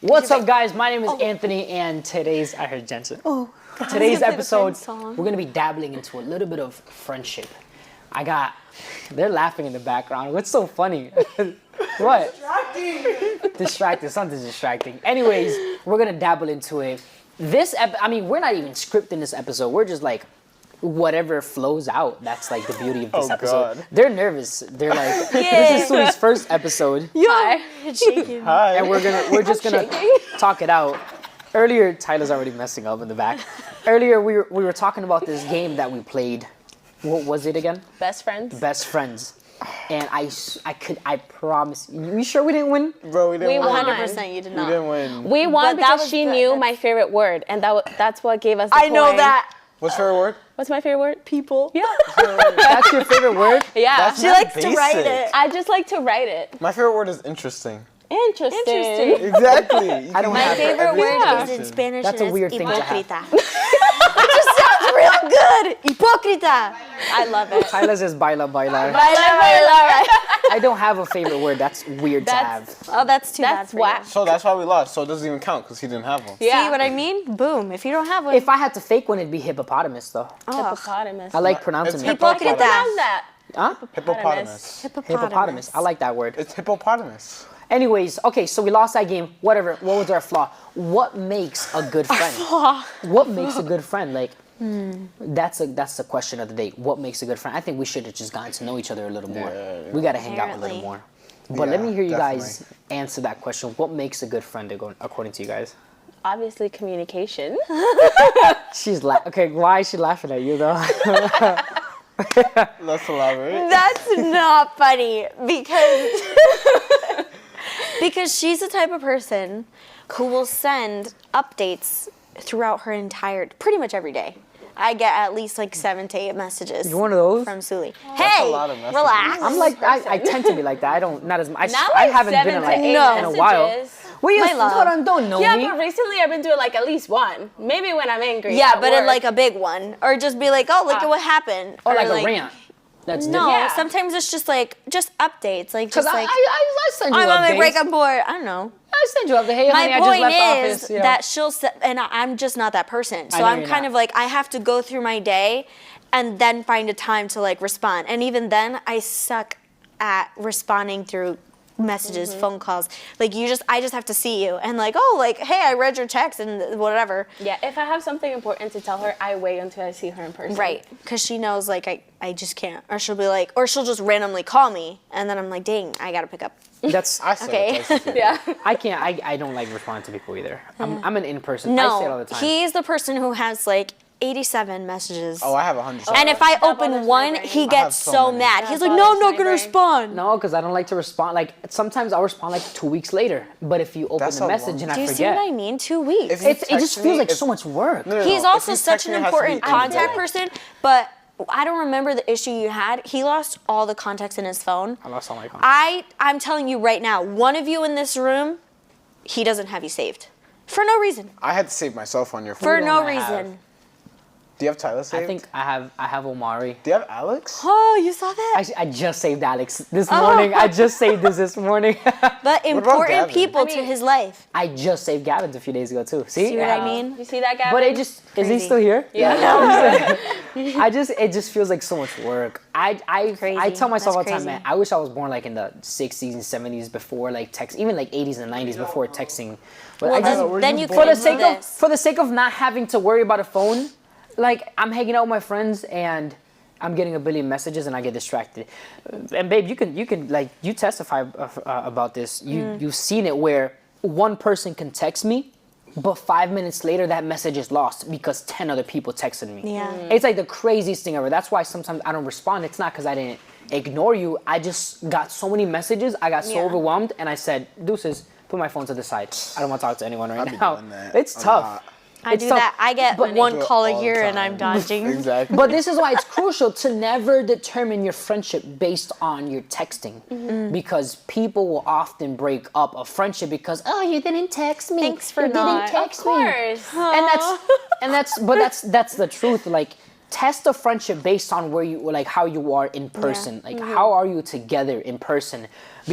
What's up, guys? My name is Anthony, and I heard Jensen. Today's episode, we're going to be dabbling into a little bit of friendship. They're laughing in the background. What's so funny? What? Distracting. Something's distracting. Anyways, we're going to dabble into it. We're not even scripting this episode. We're just like, whatever flows out. That's like the beauty of this episode. God. They're nervous. They're like, this is Sui's first episode. Hi. Hi. And we're just gonna talk it out. Earlier, Tyler's already messing up in the back. Earlier, we were talking about this game that we played. What was it again? Best Friends. Best Friends. And I promise. You sure we didn't win? Bro, we didn't win. 100% you did not. We didn't win. We won because she knew my favorite word, and that's what gave us the I know point. that. What's your favorite word? What's my favorite word? People. Yeah. That's your favorite word? Yeah. That's She not likes to write basic. it. I just like to write it. My favorite word is interesting. Interesting. Exactly. I don't My have favorite every word definition. is in Spanish. That's and a weird it's thing to have. hipocrita. It just sounds real good. Hipocrita. I love it. Tyler says baila baila. Baila. I don't have a favorite word. That's weird to have. Oh, that's too bad That's for whack. you. So that's why we lost. So it doesn't even count because he didn't have one. Yeah. See what I mean? Boom. If you don't have one. If I had to fake one, it'd be hippopotamus, though. Hippopotamus. I like pronouncing It's it. Hipocrita. How's that? Huh? Hippopotamus. Hippopotamus. I like that word. It's hippopotamus. Anyways, okay, so we lost that game. Whatever. What was our flaw? What makes a good friend? What makes a good friend? Like, that's the question of the day. What makes a good friend? I think we should have just gotten to know each other a little more. Yeah. We got to hang out a little Apparently. more. But let Yeah, me hear you guys definitely. answer that question. What makes a good friend according to you guys? Obviously, communication. She's okay. Why is she laughing at you though? Let's elaborate. That's not funny because she's the type of person who will send updates throughout her pretty much every day. I get at least like 7 to 8 messages. You're one of those? From Suli. That's Hey, a lot of messages. relax. I'm like I tend to be like that. I don't not as much. Not I like haven't 7 been to like 8 in a while. messages. Well, you My love. don't know Yeah, me. but recently I've been doing like at least one. Maybe when I'm angry. Yeah, at but work. in like a big one, or just be like, oh, look at what happened, Or like a rant. That's No, Yeah. sometimes it's just updates, like Because just like I send you I'm on my updates. breakup board. I don't know. I send you updates. Hey, honey, My I just point left is office. You know. that she'll and I'm just not that person. So know I'm you're kind not. of like I have to go through my day and then find a time to like respond. And even then I suck at responding through messages, phone calls. Like I just have to see you and like, oh, like, hey, I read your text and whatever. Yeah, if I have something important to tell her, I wait until I see her in person. Right. Because she knows like I just can't. Or she'll be like, or she'll just randomly call me and then I'm like, dang, I gotta pick up. That's I said Okay. it. That's Yeah. I can't. I don't like responding to people either. I'm an in-person. I say it all No, the time. he's the person who has like 87 messages. Oh, I have 100. And if I bothers open my one, brain. he have gets so so many. mad. That He's like, no, I'm bothers not my gonna brain. respond. No, because I don't like to respond. Like sometimes I'll respond like 2 weeks later. But if you open That's the a message long- and I Do you see forget, what I mean? 2 weeks. If you it just text feels me, like if- so much work. No, no, He's no. also If you such text an me, it has to be important in contact day. person, but I don't remember the issue you had. He lost all the contacts in his phone. I lost all my contact. I'm telling you right now, one of you in this room, he doesn't have you saved. For no reason. I had to save myself on your phone. For don't no I have? reason. Do you have Tyler saved? I think I have Omari. Do you have Alex? Oh, you saw that? Actually, I just saved Alex this morning. I just saved this morning. But important Gavin? people to his life. I just saved Gavin's a few days ago too. See what I mean? You see that, Gavin? But it just is he Crazy. still here? Yeah. It just feels like so much work. I Crazy. tell myself all That's the time, crazy. man, I wish I was born like in the 60s and 70s before like text, even like 80s and 90s before texting. But Well, I just Tyler, were then you you born can for the do sake of this. for the sake of not having to worry about a phone, like I'm hanging out with my friends and I'm getting a billion messages and I get distracted. And babe, you can like you testify about this. You've seen it where one person can text me, but 5 minutes later that message is lost because 10 other people texted me. Yeah. It's like the craziest thing ever. That's why sometimes I don't respond. It's not because I didn't ignore you. I just got so many messages. I got so Yeah. overwhelmed and I said, deuces, put my phone to the side. I don't want to talk to anyone right I be now. doing that It's a tough. lot. I It's do tough. that. I get But- one Do it call all a the year and time. I'm dodging. Exactly. But this is why it's crucial to never determine your friendship based on your texting. Because people will often break up a friendship because, oh, you didn't text me. Thanks for you not. didn't text Of me. course. But that's the truth. Like, test a friendship based on where you like how you are in person. Like how are you together in person?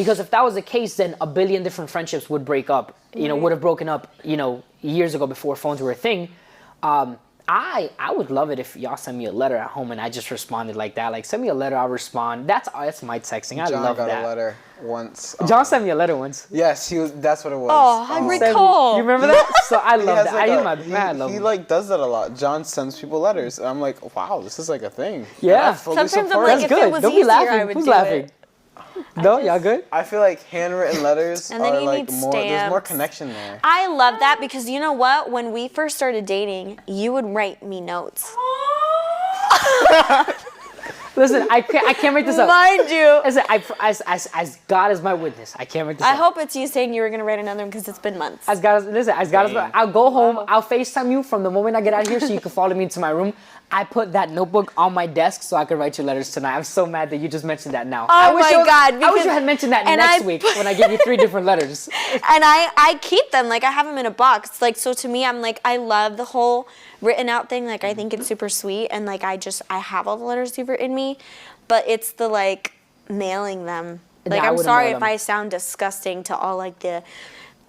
Because if that was the case, then a billion different friendships would break up. You know, would have broken up. You know, years ago before phones were a thing. I would love it if y'all send me a letter at home and I just responded like that. Like send me a letter, I'll respond. That's my texting. I John love got that. a letter once. John sent me a letter once. Yes, that's what it was. Oh, I recall. You remember that? So I He love has that. like I use a- my man. I love he him. like does that a lot. John sends people letters, and I'm like, wow, this is like a thing. Yeah. And I fully Sometimes I'm support like, it. That's if it good. was Don't be easier, laughing. I would Who's do laughing? it. No, y'all good? I feel like handwritten letters And then are you like need more. There's more stamps. connection there. I love that because you know what? When we first started dating, you would write me notes. Listen, I can't make this up. Mind you. Listen, as God is my witness, I can't make this I up. hope it's you saying you were gonna write another one because it's been months. As God is, listen, as God is, I'll go home. I'll FaceTime you from the moment I get out of here, so you can follow me into my room. I put that notebook on my desk so I could write your letters tonight. I'm so mad that you just mentioned that now. I wish my it was- God, I wish because- you had mentioned that and next I- week when I gave you 3 different letters. And I keep them, like I have them in a box. Like, so to me, I'm like, I love the whole written out thing. Like, I think it's super sweet. And like, I have all the letters you've written me, but it's the like mailing them. Like, I I'm wouldn't sorry mail if them. I sound disgusting to all like the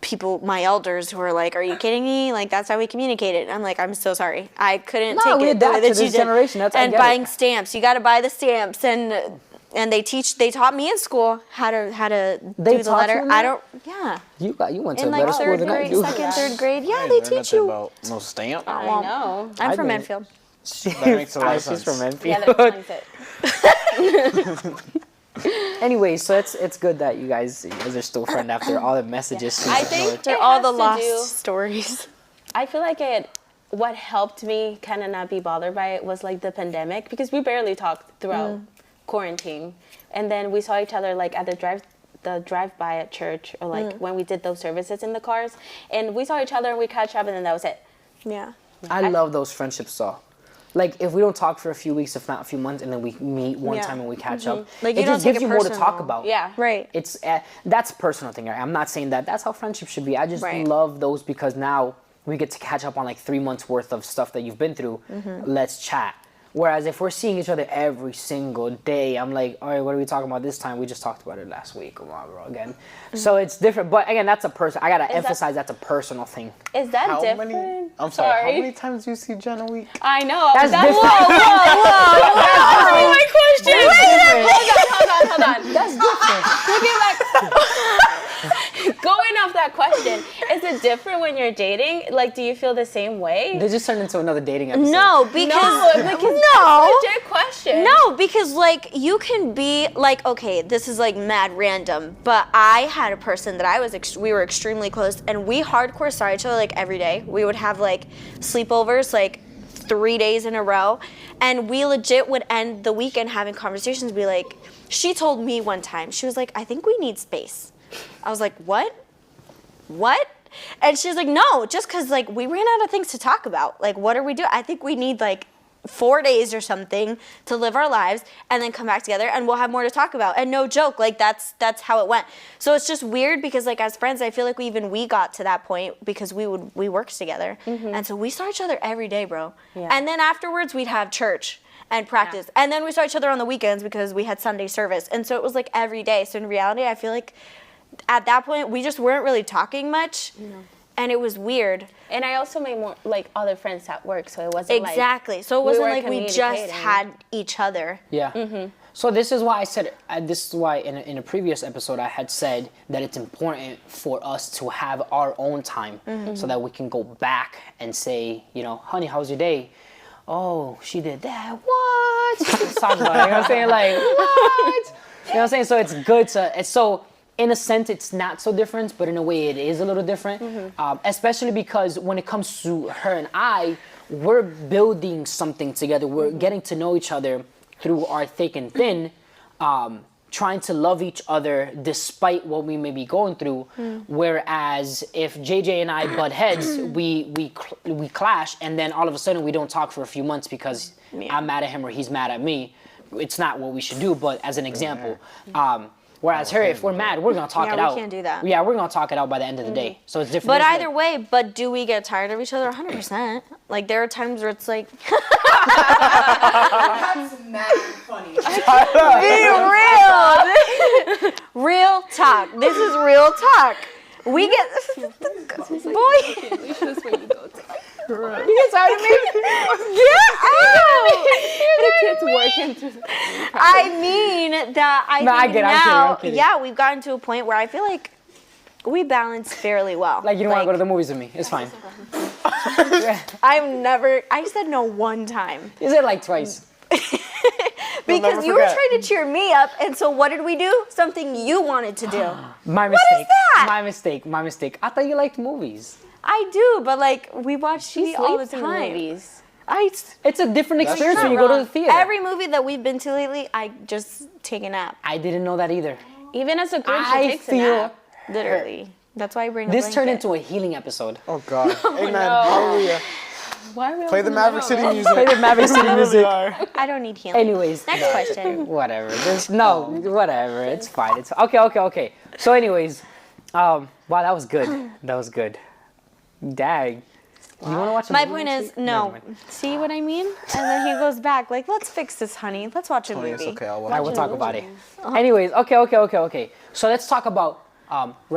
people, my elders who are like, are you kidding me? Like, that's how we communicated. I'm like, I'm so sorry. I couldn't No, take we it the way adapt to that you this did. generation. I And get it. buying stamps. You got to buy the stamps. And they taught me in school how to They do the taught letter. you in I that? don't, yeah. You went to In a like better school third than I grade, do. second, third grade. Yeah, I they ain't learned teach nothing you. about no stamp. I know. I'm I from know. Enfield. That makes a lot of She's sense. from Yeah, Enfield. that explains it. Anyway, so it's good that you guys are still friends after all the messages. I think They're it all has the to lost do- stories. I feel like what helped me kind of not be bothered by it was like the pandemic, because we barely talked throughout quarantine, and then we saw each other like at the drive-by at church, or like when we did those services in the cars, and we saw each other and we catch up, and then that was it. Yeah. I love those friendships though. Like if we don't talk for a few weeks, if not a few months, and then we meet one Yeah. time and we catch up, Like, it you don't just take gives it you more to talk personal. about. Yeah. Right. It's that's a personal thing. Right? I'm not saying that that's how friendship should be. I just Right. love those because now we get to catch up on like 3 months worth of stuff that you've been through. Let's chat. Whereas if we're seeing each other every single day, I'm like, all right, what are we talking about this time? We just talked about it last week. Come on, bro, again. So it's different. But again, that's a person. I gotta emphasize that's a personal thing. Is that How different? many? I'm sorry. How many times do you see Jen a week? I know. That's different. Whoa, my question. That's Hold on. That's different. Looking back, going off that question, is it different when you're dating? Like, do you feel the same way? They just turned into another dating episode. No, because no. Legit question. No, because like you can be like, okay, this is like mad random, but I had a person that we were extremely close, and we hardcore saw each other like every day. We would have like sleepovers like 3 days in a row, and we legit would end the weekend having conversations. Be like, she told me one time, she was like, I think we need space. I was like, what? And she was like, no, just because like we ran out of things to talk about. Like, what are we doing? I think we need like 4 days or something to live our lives and then come back together and we'll have more to talk about. And no joke, like that's how it went. So it's just weird because like as friends, I feel like we got to that point because we worked together. And so we saw each other every day, bro. Yeah. And then afterwards we'd have church and practice. And then we saw each other on the weekends because we had Sunday service. And so it was like every day. So in reality, I feel like at that point we just weren't really talking much. And it was weird. And I also made more like other friends at work, so it wasn't Exactly. So it we wasn't were like we just communicating. had each other. Yeah. So this is why I said, this is why in a previous episode I had said that it's important for us to have our own time so that we can go back and say, you know, honey, how was your day? Oh, she did that. What? Let's talk about it. You know what I'm saying? Like, what? You know what I'm saying? So it's good to, so in a sense, it's not so different, but in a way it is a little different. Especially because when it comes to her and I, we're building something together. We're getting to know each other through our thick and thin, trying to love each other despite what we may be going through. Whereas if JJ and I butt heads, we clash, and then all of a sudden we don't talk for a few months because I'm mad at him or he's mad at me. It's not what we should do, but as an example. Whereas her, if we're mad, we're gonna talk Yeah, it we out. can't do that. Yeah, we're gonna talk it out by the end of the day. So it's different. But It's either way, do we get tired of each other? 100%. Like there are times where it's like, That's mad funny. Be real. Real talk. This is real talk. We get boy. You get tired of me? Get out. The kids working through. I mean that I No, I think get it, I'm now, kidding. yeah, we've gotten to a point where I feel like we balance fairly well. Like you don't want to go to the movies with me. It's fine. I said no one time. You said like twice. Because you were trying to cheer me up, and so what did we do? Something you wanted to do. My mistake. that? My mistake. I thought you liked movies. I do, but like we watch She TV all the sleeps in the time. movies. It's a different experience true. when you go to the theater. Every movie that we've been to lately, I just take a nap. I didn't know that either. Even as a group, she I takes a feel nap. Literally. That's why I bring a this turned blanket. into a healing episode. Oh God. Amen. Hallelujah. Why are we Play the Maverick City music. Play the Maverick City music. I don't need healing. Anyways, Next question. whatever. Whatever. It's fine. It's okay. So, anyways, wow, that was good. That was good. Dang. Do you want to watch a My movie point next is, week? no. Never mind. See what I mean? And then he goes back, like, let's fix this, honey. Let's watch a Tony, movie. it's okay. I'll All right, watch we'll it. talk about it. Anyways, okay. So let's talk about how do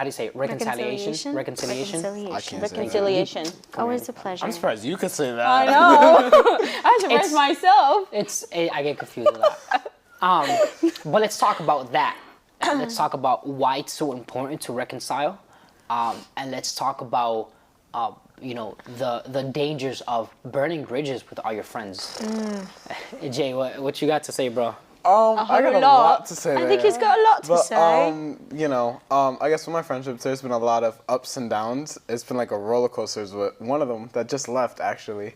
you say it? Reconciliation. Reconciliation. I can't say that. Reconciliation. Always a pleasure. I'm surprised you could say that. I know. I should It's- rest myself. I get confused with that. But let's talk about that. Let's talk about why it's so important to reconcile, and let's talk about the dangers of burning bridges with all your friends. Jay, what you got to say, bro? I got a lot to say. I think he's got a lot to But say. I guess with my friendships, there's been a lot of ups and downs. It's been like a roller coaster. With one of them that just left actually.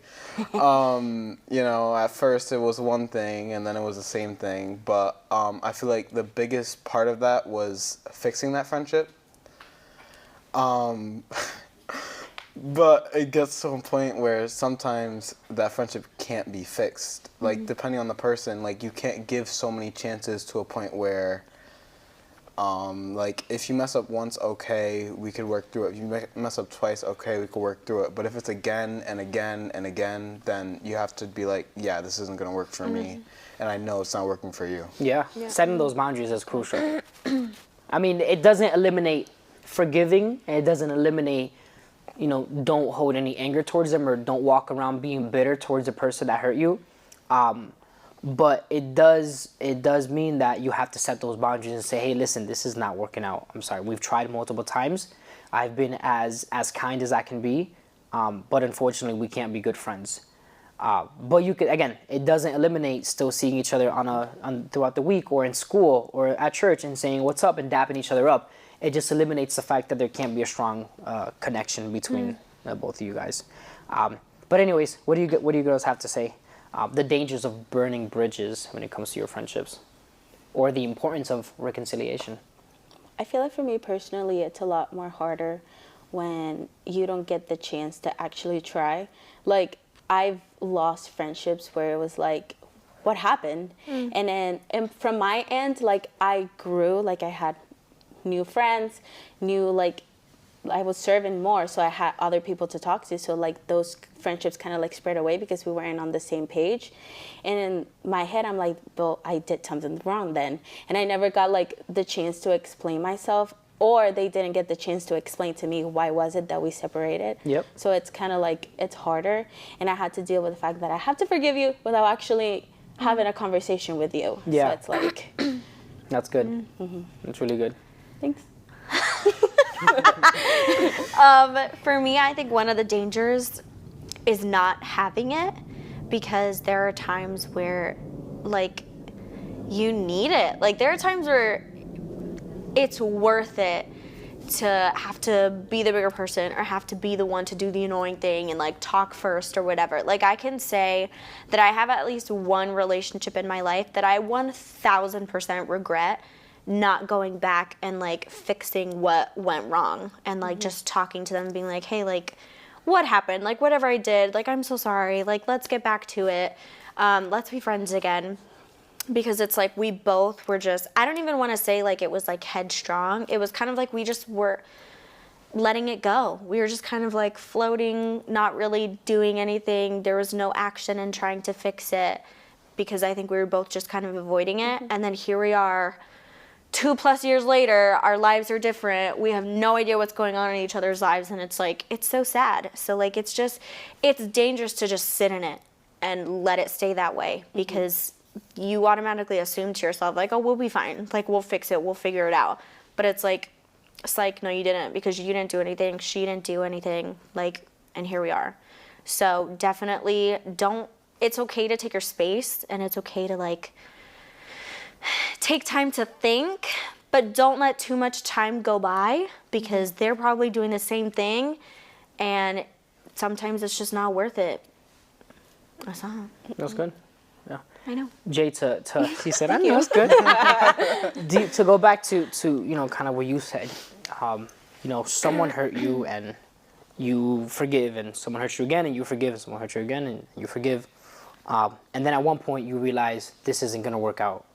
At first it was one thing, and then it was the same thing. But I feel like the biggest part of that was fixing that friendship. But it gets to a point where sometimes that friendship can't be fixed. Like, depending on the person, like, you can't give so many chances to a point where, like, if you mess up once, okay, we could work through it. If you mess up twice, okay, we could work through it. But if it's again and again and again, then you have to be like, yeah, this isn't going to work for me. And I know it's not working for you. Yeah, setting those boundaries is crucial. I mean, it doesn't eliminate forgiving, and it doesn't eliminate, don't hold any anger towards them or don't walk around being bitter towards the person that hurt you. But it does mean that you have to set those boundaries and say, hey, listen, this is not working out. I'm sorry. We've tried multiple times. I've been as kind as I can be, but unfortunately, we can't be good friends. But you could, again, it doesn't eliminate still seeing each other throughout the week or in school or at church and saying what's up and dapping each other up. It just eliminates the fact that there can't be a strong connection between both of you guys. But anyways, what do you girls have to say? The dangers of burning bridges when it comes to your friendships, or the importance of reconciliation. I feel like for me personally, it's a lot more harder when you don't get the chance to actually try. Like, I've lost friendships where it was like, what happened? And from my end, like, I grew, like, I had new friends, I was serving more, so I had other people to talk to. So like those friendships kind of like spread away because we weren't on the same page. And in my head, I'm like, well, I did something wrong then. And I never got like the chance to explain myself, or they didn't get the chance to explain to me why was it that we separated. Yep. So it's kind of like, it's harder. And I had to deal with the fact that I have to forgive you without actually having a conversation with you. Yeah. So it's like, That's good. That's really good. thanks. For me, I think one of the dangers is not having it, because there are times where, like, you need it. Like, there are times where it's worth it to have to be the bigger person or have to be the one to do the annoying thing and, like, talk first or whatever. Like, I can say that I have at least one relationship in my life that I 1000% regret not going back and like fixing what went wrong and like just talking to them and being like, hey, like, what happened? Like, whatever I did, like, I'm so sorry. Like, let's get back to it. Let's be friends again. Because it's like we both were just, I don't even want to say like it was like headstrong. It was kind of like we just were, letting it go. We were just kind of like floating, not really doing anything. There was no action in trying to fix it because I think we were both just kind of avoiding it. And then here we are 2+ years later, our lives are different. We have no idea what's going on in each other's lives, and it's like, it's so sad. So like, it's dangerous to just sit in it and let it stay that way because you automatically assume to yourself like, oh, we'll be fine. Like, we'll fix it, we'll figure it out. But it's like, no, you didn't, because you didn't do anything, she didn't do anything, like, and here we are. So definitely it's okay to take your space, and it's okay to like, take time to think, but don't let too much time go by because they're probably doing the same thing, and sometimes it's just not worth it. That's all. That's good. Yeah. I know. Jay, he said, I know, that's good. To go back to kind of what you said, someone hurt you and you forgive, and someone hurt you again and you forgive, and someone hurt you again and you forgive. And then at one point you realize this isn't going to work out.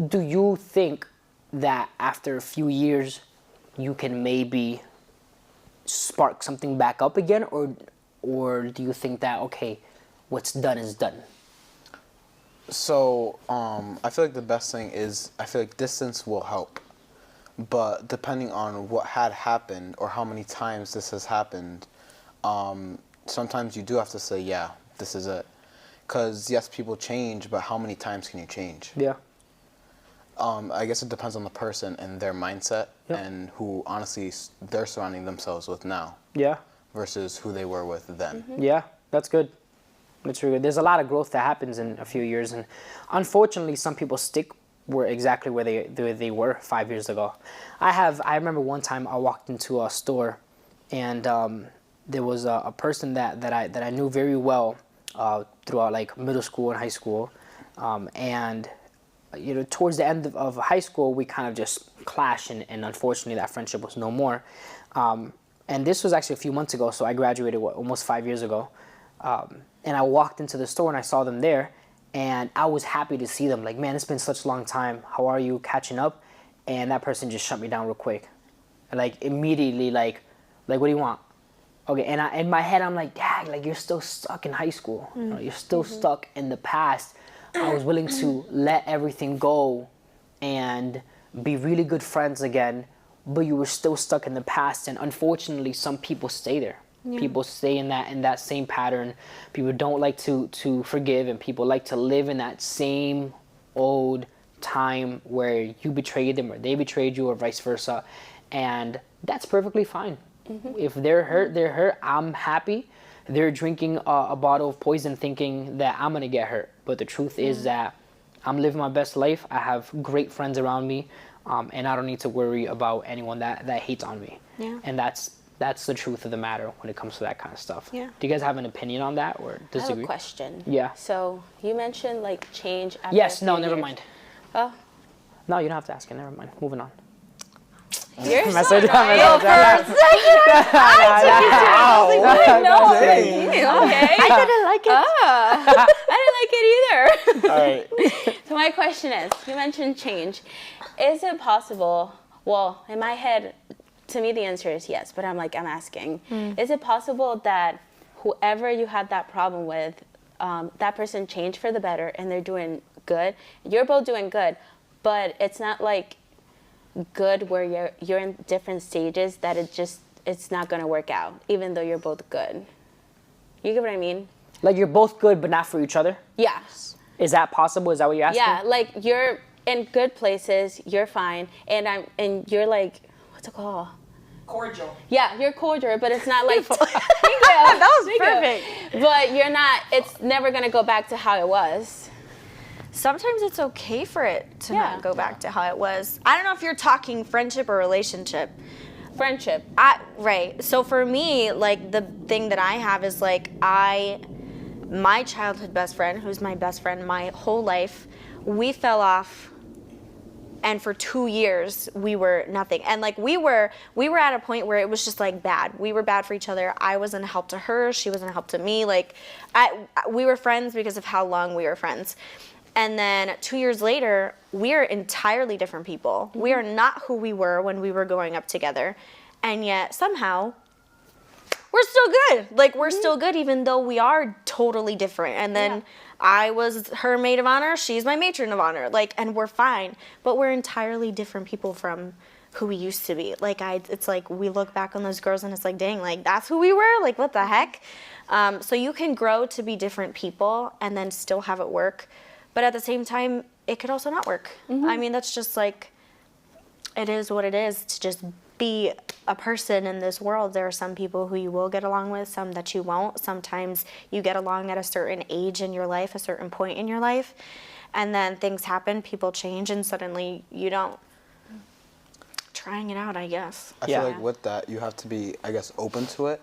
Do you think that after a few years you can maybe spark something back up again, or do you think that, okay, what's done is done? So I feel like the best thing is, I feel like distance will help, but depending on what had happened or how many times this has happened, sometimes you do have to say, yeah, this is it. Because yes, people change, but how many times can you change? Yeah. I guess it depends on the person and their mindset, Yep. and who honestly they're surrounding themselves with now Yeah. versus who they were with then. Yeah, that's good. That's really good. There's a lot of growth that happens in a few years, and unfortunately, some people stick exactly where they were 5 years ago. I remember one time I walked into a store, and there was a person that I knew very well throughout like middle school and high school, and towards the end of high school, we kind of just clashed, and unfortunately, that friendship was no more. And this was actually a few months ago, so I graduated almost 5 years ago. And I walked into the store and I saw them there, and I was happy to see them. Like, man, it's been such a long time. How are you? Catching up? And that person just shut me down real quick, and like immediately, like what do you want? Okay, and in my head, I'm like, Dad, like you're still stuck in high school. You're still stuck in the past. I was willing to let everything go and be really good friends again, but you were still stuck in the past. And unfortunately, some people stay there. Yeah. People stay in that same pattern. People don't like to forgive, and people like to live in that same old time where you betrayed them or they betrayed you or vice versa. And that's perfectly fine. If they're hurt, they're hurt. I'm happy. They're drinking a bottle of poison thinking that I'm going to get hurt. But the truth is that I'm living my best life. I have great friends around me, and I don't need to worry about anyone that hates on me. Yeah. And that's the truth of the matter when it comes to that kind of stuff. Yeah. Do you guys have an opinion on that or disagree? I have a question. Yeah. So you mentioned like change after Yes, a no, few never years. mind. Oh, No, you don't have to ask it. Never mind. Moving on. you're so Message- nice. No. Okay. I didn't like it. I didn't like it either. All right. So my question is, you mentioned change. Is it possible, well, in my head, to me the answer is yes, but I'm asking. Is it possible that whoever you had that problem with, that person changed for the better and they're doing good? You're both doing good, but it's not like good where you're in different stages that it's not going to work out, even though you're both good. You get what I mean? Like you're both good, but not for each other? Yeah. Is that possible? Is that what you're asking? Yeah, like you're in good places, you're fine, and you're like, what's it called? Cordial. Yeah, you're cordial, but it's not like. Thank you. That was Thank you. perfect. But you're not. It's never gonna go back to how it was. Sometimes it's okay for it to Yeah. not go back to how it was. I don't know if you're talking friendship or relationship. Friendship. Right. So for me, like the thing that I have is like my childhood best friend, who's my best friend my whole life, we fell off, and for 2 years we were nothing. And like we were at a point where it was just like bad. We were bad for each other. I wasn't a help to her. She wasn't a help to me. Like we were friends because of how long we were friends. And then 2 years later, we are entirely different people. We are not who we were when we were growing up together. and yet somehow we're still good. Like, we're still good even though we are totally different. And then I was her maid of honor, she's my matron of honor. Like, and we're fine. But we're entirely different people from who we used to be. Like, it's like we look back on those girls and it's like, dang, like, that's who we were? Like, what the heck? So you can grow to be different people and then still have it work. But at the same time, it could also not work. I mean, that's just like, it is what it is to just be a person in this world. There are some people who you will get along with, some that you won't. Sometimes you get along at a certain age in your life, a certain point in your life, and then things happen, people change, and suddenly you don't. Trying it out, I guess. I feel like with that, you have to be, I guess, open to it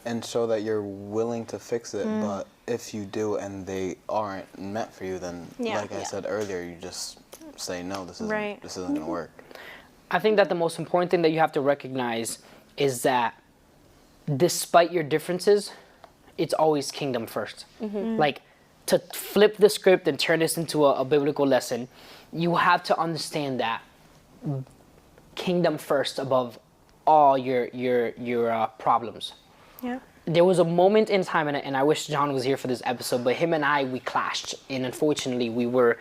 and show that you're willing to fix it. But if you do and they aren't meant for you, then like I said earlier, you just say, no, this isn't going to work. I think that the most important thing that you have to recognize is that despite your differences, it's always kingdom first. Like, to flip the script and turn this into a biblical lesson, you have to understand that kingdom first above all your problems. Yeah. There was a moment in time, and I wish John was here for this episode, but him and I, we clashed, and unfortunately we were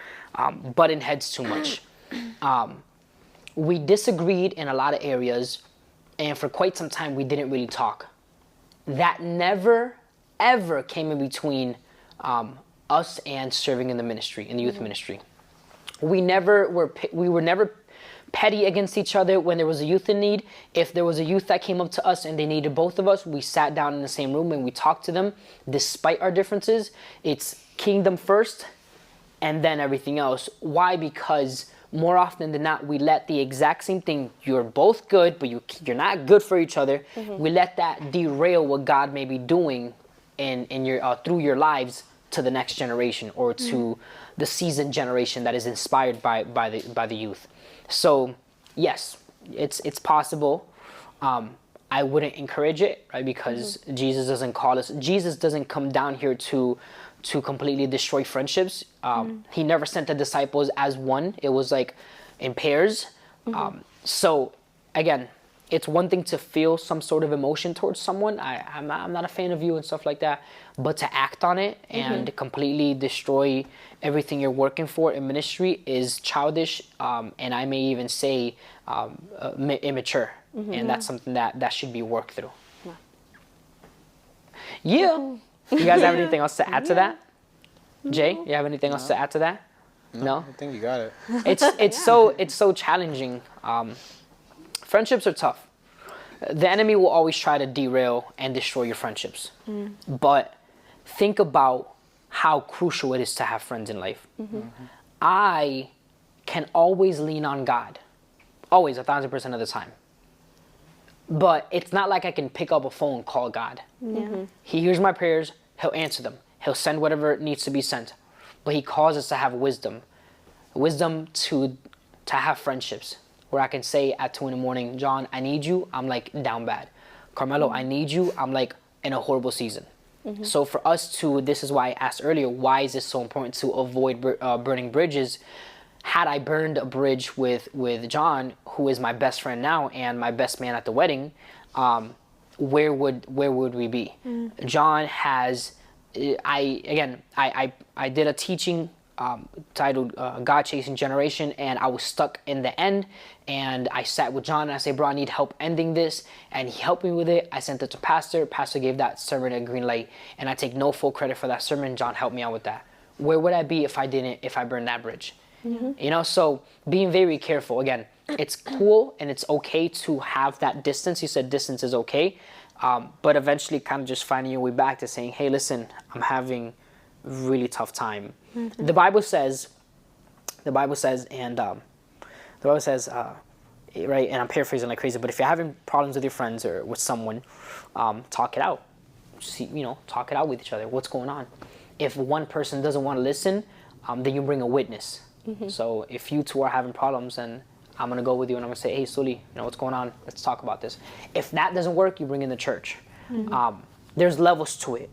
butting heads too much. We disagreed in a lot of areas, and for quite some time we didn't really talk. That never, ever came in between us and serving in the ministry, in the youth ministry. We were never petty against each other when there was a youth in need. If there was a youth that came up to us and they needed both of us, we sat down in the same room and we talked to them. Despite our differences, it's kingdom first and then everything else. Why? Because more often than not, we let the exact same thing, you're both good, but you're not good for each other. We let that derail what God may be doing in your through your lives to the next generation or to the seasoned generation that is inspired by the youth. So yes, it's possible. I wouldn't encourage it, right? Because Jesus doesn't call us. Jesus doesn't come down here to completely destroy friendships. He never sent the disciples as one. It was like in pairs. So again, it's one thing to feel some sort of emotion towards someone. I'm not a fan of you and stuff like that. But to act on it and completely destroy everything you're working for in ministry is childish, and I may even say immature. And that's something that should be worked through. Yeah. You guys have anything else to add to that? Jay, you have anything else to add to that? No? I think you got it. It's so challenging. Friendships are tough. The enemy will always try to derail and destroy your friendships. But think about how crucial it is to have friends in life. I can always lean on God. Always, 1,000% of the time. But it's not like I can pick up a phone and call God. He hears my prayers. He'll answer them. He'll send whatever needs to be sent. But he calls us to have wisdom. Wisdom to have friendships. Where I can say at 2 a.m, John, I need you. I'm like down bad. Carmelo, I need you. I'm like in a horrible season. So for us to, this is why I asked earlier, why is this so important to avoid burning bridges? Had I burned a bridge with John, who is my best friend now and my best man at the wedding, where would we be? John has, I did a teaching titled God Chasing Generation, and I was stuck in the end, and I sat with John and I said, bro, I need help ending this, and he helped me with it. I sent it to Pastor gave that sermon a green light, and I take no full credit for that sermon. John helped me out with that. Where would I be if I burned that bridge? You know, so being very careful. Again, it's cool and it's okay to have that distance. You said distance is okay, but eventually kind of just finding your way back to saying, hey, listen, I'm having a really tough time. The Bible says, right, and I'm paraphrasing like crazy, but if you're having problems with your friends or with someone, talk it out. Talk it out with each other. What's going on? If one person doesn't want to listen, then you bring a witness. So if you two are having problems, then I'm going to go with you and I'm going to say, hey, Sully, what's going on? Let's talk about this. If that doesn't work, you bring in the church. There's levels to it.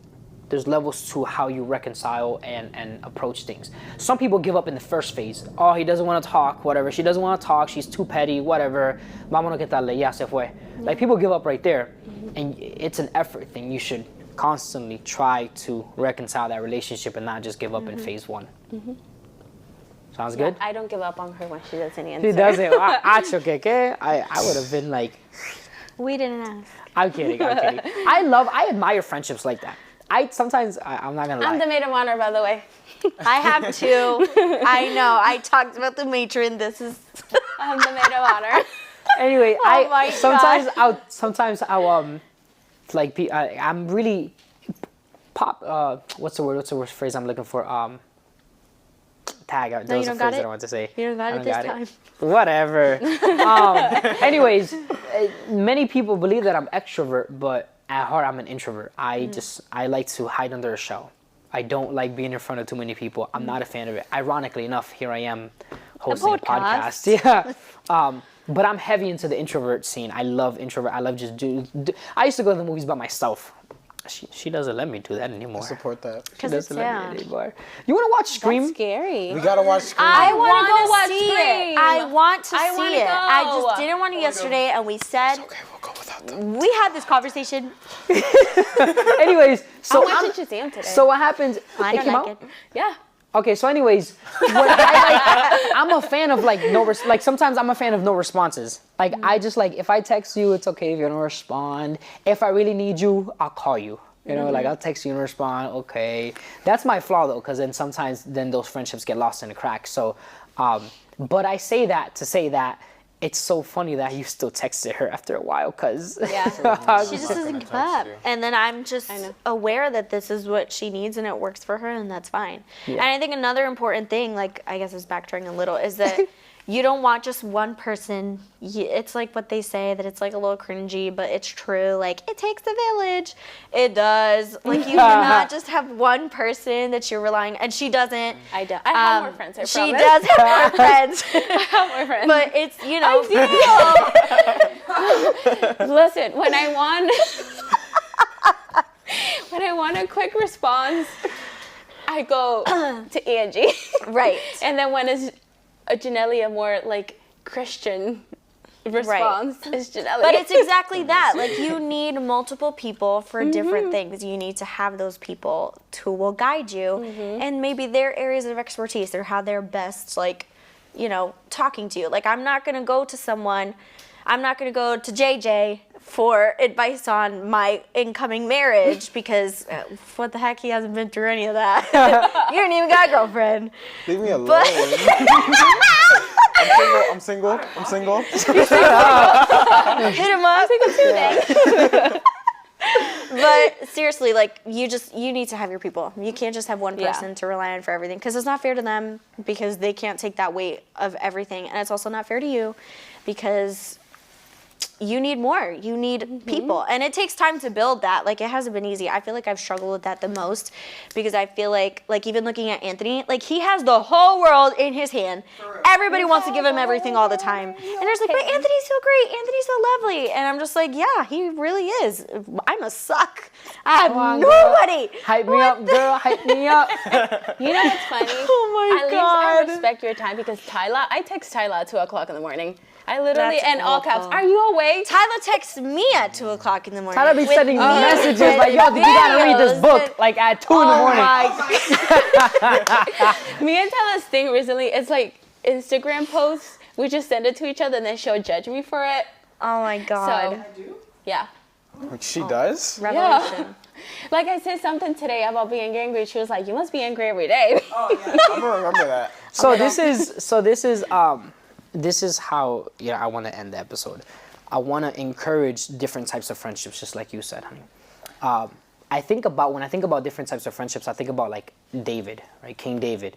There's levels to how you reconcile and approach things. Some people give up in the first phase. Oh, he doesn't want to talk, whatever. She doesn't want to talk. She's too petty, whatever. Vámonos que tal, ya se fue. Like people give up right there, and it's an effort thing. You should constantly try to reconcile that relationship and not just give up in phase one. Sounds good? I don't give up on her when she doesn't answer. She doesn't. I would have been like, We didn't ask. I'm kidding. I admire friendships like that. I'm not gonna lie. I'm the maid of honor, by the way. I have two. I know. I talked about the matron. This is. I'm the maid of honor. Anyway, my sometimes I'll I'm really what's the phrase I'm looking for? Tag out. No, you Those are don't got phrases I it? don't want to say. You don't got it this time. Whatever. Anyways, many people believe that I'm extrovert, but at heart I'm an introvert. I like to hide under a shell. I don't like being in front of too many people. I'm not a fan of it. Ironically enough, here I am hosting a podcast. Yeah. But I'm heavy into the introvert scene. I love introvert. I love just I used to go to the movies by myself. She doesn't let me do that anymore. Support that. She doesn't let sad. me anymore. You want to watch Scream? That's scary. We gotta watch Scream. I wanna go want watch to see it. Scream. I want to I see wanna it. I go. just didn't want to yesterday, and we said Okay, we'll go without them. we had this conversation. Anyways, I went to Shazam today. so what happens? I It don't came like out? it. yeah. Okay, so anyways, what I'm a fan of like sometimes I'm a fan of no responses. Like I just like if I text you, it's okay if you don't respond. If I really need you, I'll call you. You know, like I'll text you and respond. Okay, that's my flaw though, because then sometimes those friendships get lost in the cracks. So, but I say that to say that it's so funny that you still texted her after a while, because Yeah. She just doesn't give up. And then I'm just aware that this is what she needs and it works for her, and that's fine. And I think another important thing, like I guess is backtracking a little, is that you don't want just one person. It's like what they say, that it's like a little cringy, but it's true. Like, it takes a village. It does. Like, you cannot just have one person that you're relying on. And she doesn't. I don't. I have more friends. I She promise. does have more friends. I have more friends. But it's, you know. Listen, when I want a quick response, I go to Angie. Right. And then when it's a Janelli, a more like Christian response, is Janelli. But it's exactly that. Like, you need multiple people for different things. You need to have those people who will guide you. And maybe their areas of expertise, or how they're best, like, you know, talking to you. Like, I'm not going to go to JJ for advice on my incoming marriage, because what the heck, he hasn't been through any of that. You ain't even got a girlfriend. Leave me alone. I'm single. Hit him up. But seriously, like, you need to have your people. You can't just have one person to rely on for everything, because it's not fair to them, because they can't take that weight of everything, and it's also not fair to you, because you need more. You need people. And it takes time to build that. Like, it hasn't been easy. I feel like I've struggled with that the most, because I feel like even looking at Anthony, like, he has the whole world in his hand. Everybody wants to give him everything all the time. And there's like, but Anthony's so great. Anthony's so lovely. And I'm just like, yeah, he really is. I'm a suck. I have nobody. Hype me up, girl. Hype me up. You know what's funny? Oh my At least I respect your time, because I text Tyler at 2:00 in the morning. I literally, That's in all caps, awful. are you awake? Tyler texts me at 2:00 in the morning. Tyler be with sending me messages like, yo, you gotta read this videos book, and- like at 2 in the morning. Me and Tyler's thing recently, it's like Instagram posts. We just send it to each other, and then she'll judge me for it. Oh my God. So, yeah. Like, she does? Revelation. Like, I said something today about being angry. She was like, "You must be angry every day." I'm gonna remember that. So this is how I want to end the episode. I want to encourage different types of friendships, just like you said, honey. When I think about different types of friendships, I think about like David, right? King David.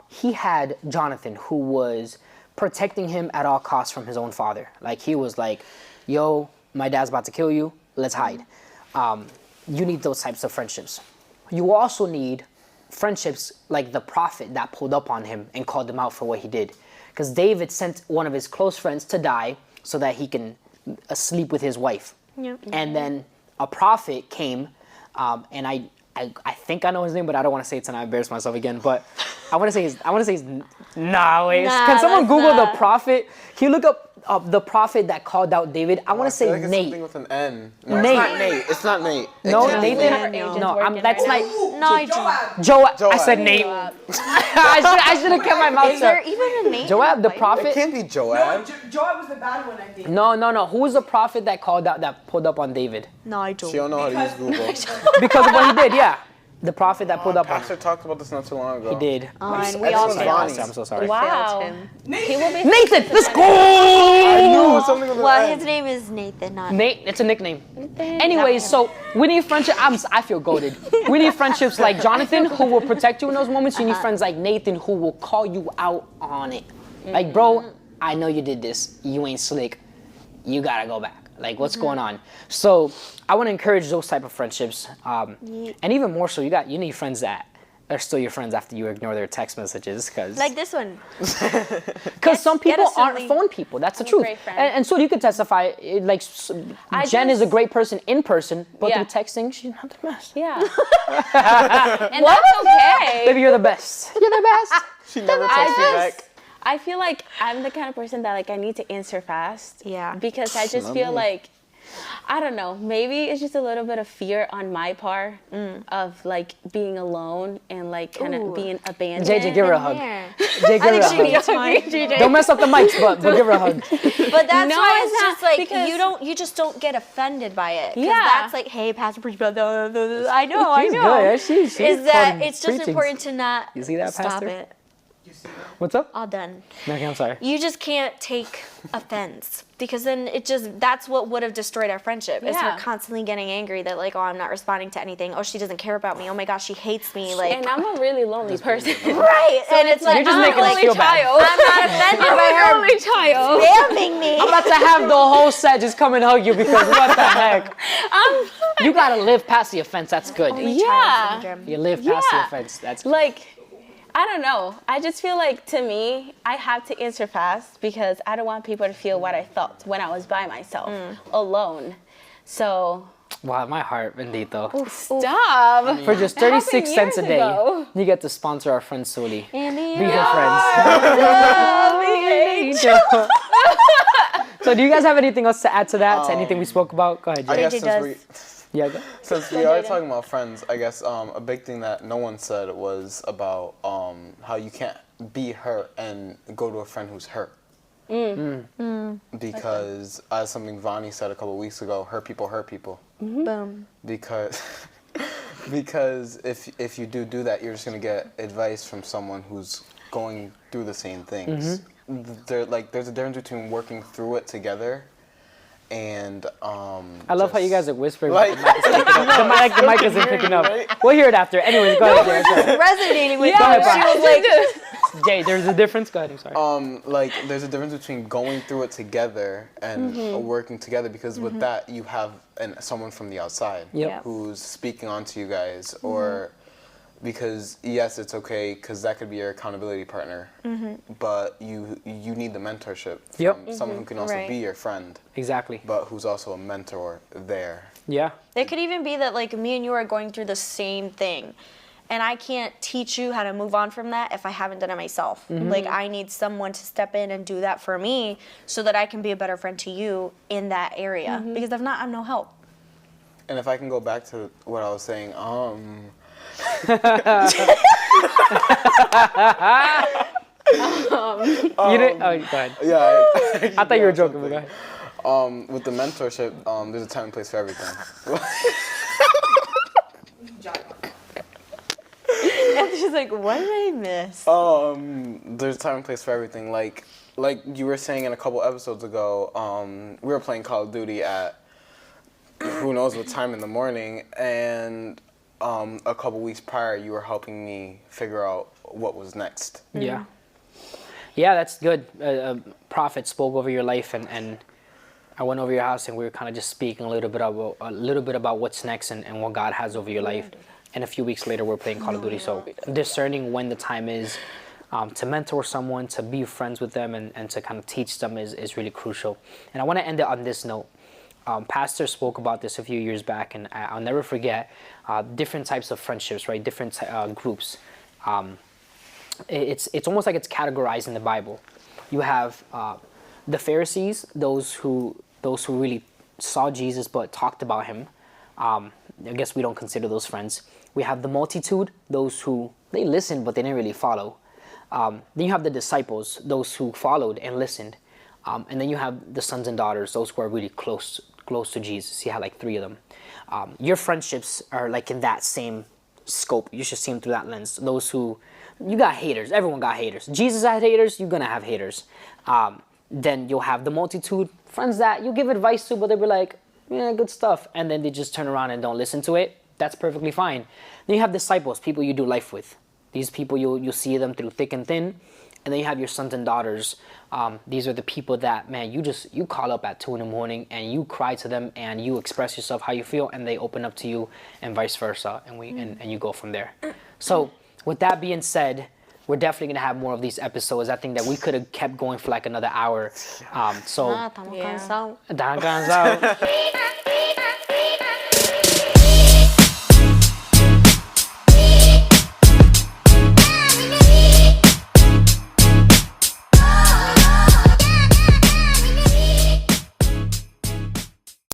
He had Jonathan, who was protecting him at all costs from his own father. Like, he was like, yo, my dad's about to kill you. Let's hide. You need those types of friendships. You also need friendships like the prophet that pulled up on him and called him out for what he did. Because David sent one of his close friends to die so that he can sleep with his wife. Yep. And then a prophet came, and I think I know his name, but I don't want to say it to not embarrass myself again. But I want to say his. Can someone Nah, Google that's the prophet? Can you look up the prophet that called out David. I want to feel say like it's Nate. something with an N. No, Nate. It's not Nate. It's not Nate. It No, can't be Nathan. Our agent's No, working that's right like No, I do. Joab. I Joab. said Nate. I should have kept my mouth Is there shut. even a name? Joab, the It prophet. can't be No, Joab. Joab was the bad one, I think. No. Who was the prophet that called out that pulled up on David? No, I don't. She don't know how to use Google. Because of what he did. Yeah, the prophet that pulled up on Pastor him. talked about this not too long ago. He did. And we This all was failed. Bonnie's. I'm so sorry. Wow. him. He will be Nathan, let's I go. knew something with an Well, N. his name is Nathan, not Nate, it's a nickname. Anyways, so we need friendship. I feel goaded. We need friendships like Jonathan, who will protect you in those moments. You need friends like Nathan, who will call you out on it. Like, bro, I know you did this. You ain't slick. You gotta go back. Like, what's going on? So I want to encourage those type of friendships, and even more so, you need friends that are still your friends after you ignore their text messages, because like this one. some get people us aren't some phone people. That's the I'm a truth. great friend. And so you could testify. Like Jen is a just- great person in person, but Yeah. through texting, she's not the best. Yeah. And that's okay. Baby, you're the best. You're the best. She never texted me back. I feel like I'm the kind of person that like I need to answer fast. Yeah. Because I just Love feel me. like I don't know, maybe it's just a little bit of fear on my part of like being alone and like kind Ooh. of being abandoned. JJ, give her a hug. There. Jay, give her a I think she hug. needs mine. Don't mess up the mics, but give her a hug. But that's No, why it's it's not, just like because- you just don't get offended by it. 'Cause Yeah. That's like, hey, Pastor preach about the. I know. She's good. Yeah, she's Is that quoting it's just preachings. important to not You see that, stop Pastor? it. What's up? All done. Okay, I'm sorry. You just can't take offense because then that's what would have destroyed our friendship. Is her Yeah. constantly getting angry that like, oh, I'm not responding to anything. Oh, she doesn't care about me. Oh my gosh, she hates me. Like, And I'm a really lonely person. right? And it's like You're just I'm making us only feel bad. child. I'm not offended by her only child. spamming me. I'm about to have the whole set just come and hug you because what the heck? You gotta live past the offense. That's good. Yeah. You live past the Yeah. offense. That's Like, I don't know. I just feel like to me, I have to answer fast because I don't want people to feel what I felt when I was by myself, alone. So wow, my heart, bendito. stop. For just It 36 happened cents a years day, ago. you get to sponsor our friend Suli. Andy, Be her friends. So do you guys have anything else to add to that? To anything we spoke about? Go ahead, I Jay. guess JJ since does. we Yeah, go. since we are talking about friends, I guess a big thing that no one said was about how you can't be hurt and go to a friend who's hurt. Because as something Vani said a couple weeks ago, hurt people. Boom. Because because if you do that, you're just gonna get advice from someone who's going through the same things. There's a difference between working through it together and I love how you guys are whispering. Like- the mic isn't picking up. We'll hear it after. Anyways, go ahead, Jay. Resonating with Go you. ahead, She bro. was like, Jay, there's a difference. Go ahead. I'm sorry. like there's a difference between going through it together and working together, because with that you have someone from the outside Yep. who's speaking onto you guys, or because yes, it's okay because that could be your accountability partner, but you need the mentorship from Yep. someone who can also Right. be your friend, Exactly. but who's also a mentor there. Yeah. it could even be that like me and you are going through the same thing. And I can't teach you how to move on from that if I haven't done it myself. Like I need someone to step in and do that for me so that I can be a better friend to you in that area. Because if not, I'm no help. And if I can go back to what I was saying, You didn't. Oh, go ahead. yeah, I thought you were joking. But go ahead. with the mentorship, there's a time and place for everything. She's like, what did I miss? There's a time and place for everything. Like you were saying in a couple episodes ago, we were playing Call of Duty at who knows what time in the morning, and a couple weeks prior, you were helping me figure out what was next. Yeah. Yeah, that's good. A prophet spoke over your life, and I went over your house, and we were kind of just speaking a little bit about what's next and what God has over your life. And a few weeks later, we're playing Call of Duty. So discerning when the time is to mentor someone, to be friends with them, and to kind of teach them is really crucial. And I want to end it on this note. Pastor spoke about this a few years back, and I'll never forget different types of friendships, right? Different groups. It's almost like it's categorized in the Bible. You have the Pharisees, those who really saw Jesus but talked about him. I guess we don't consider those friends. We have the multitude, those who they listened but they didn't really follow. Then you have the disciples, those who followed and listened. And then you have the sons and daughters, those who are really close to Jesus. You have like 3 of them. Your friendships are like in that same scope. You should see them through that lens. Those who, you got haters. Everyone got haters. Jesus had haters. You're gonna have haters. Then you'll have the multitude, friends that you give advice to, but they'll be like, yeah, good stuff. And then they just turn around and don't listen to it. That's perfectly fine. Then you have disciples, people you do life with. These people, you'll see them through thick and thin. And then you have your sons and daughters. These are the people that, man, you call up at 2 a.m. and you cry to them and you express yourself how you feel and they open up to you and vice versa. And you go from there. So with that being said, we're definitely going to have more of these episodes. I think that we could have kept going for like another hour. Estamos cansados. Están cansados.